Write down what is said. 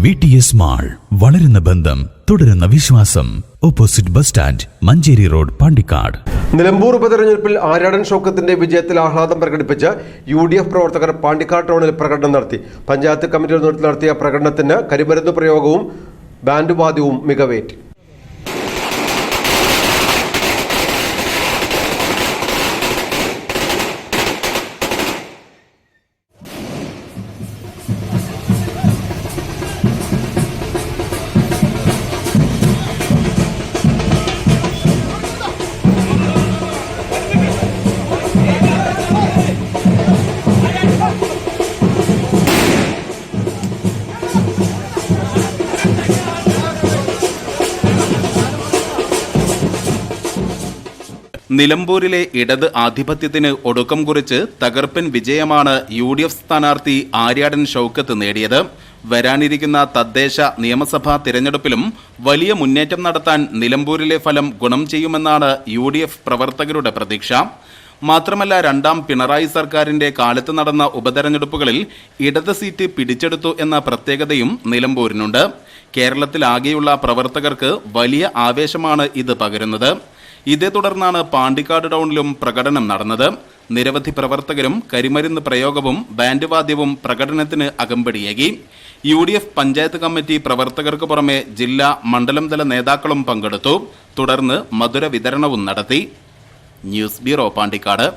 VTS mall, വളരുന്ന ബന്ധം, തുടരുന്ന വിശ്വാസം. Opposite bus stand, Manjeri road, Pandikkad. Nilambur ഉപതെരഞ്ഞെടുപ്പിൽ ആര്യാടൻ ഷൗക്കത്തിന്റെ വിജയത്തിൽ ആഹ്ലാദം പ്രകടിപ്പിച്ച് UDF പ്രവർത്തകർ പാണ്ടിക്കാട് ടൗണിൽ പ്രകടനം നടത്തി. പഞ്ചായത്ത് കമ്മിറ്റിയുടെ നേതൃത്വത്തിൽ നടത്തിയ പ്രകടനത്തിന് കരിമരുന്ന് പ്രയോഗവും ബാൻഡ് വാദ്യവും മികവേറ്റി. നിലമ്പൂരിലെ ഇടത് ആധിപത്യത്തിന് ഒടുക്കം കുറിച്ച് തകർപ്പൻ വിജയമാണ് UDF സ്ഥാനാർത്ഥി ആര്യാടൻ ഷൗക്കത്ത് നേടിയത്. വരാനിരിക്കുന്ന തദ്ദേശ നിയമസഭാ തിരഞ്ഞെടുപ്പിലും വലിയ മുന്നേറ്റം നടത്താൻ നിലമ്പൂരിലെ ഫലം ഗുണം ചെയ്യുമെന്നാണ് UDF പ്രവർത്തകരുടെ പ്രതീക്ഷ. മാത്രമല്ല, രണ്ടാം പിണറായി സർക്കാരിന്റെ കാലത്ത് നടന്ന ഉപതെരഞ്ഞെടുപ്പുകളിൽ ഇടത് സീറ്റ് പിടിച്ചെടുത്തു എന്ന പ്രത്യേകതയും നിലമ്പൂരിനുണ്ട്. കേരളത്തിലാകെയുള്ള പ്രവർത്തകർക്ക് വലിയ ആവേശമാണ് ഇത് പകരുന്നത്. ഇതേ തുടർന്നാണ് പാണ്ടിക്കാട് ടൗണിലും പ്രകടനം നടന്നത്. നിരവധി പ്രവർത്തകരും കരിമരുന്ന് പ്രയോഗവും ബാൻഡ് വാദ്യവും പ്രകടനത്തിന് അകമ്പടിയേകി. UDF പഞ്ചായത്ത് കമ്മിറ്റി പ്രവർത്തകർക്ക് പുറമെ ജില്ലാ മണ്ഡലം തല നേതാക്കളും പങ്കെടുത്തു. തുടർന്ന് മധുര വിതരണവും നടത്തി. News bureau, Pandikkad.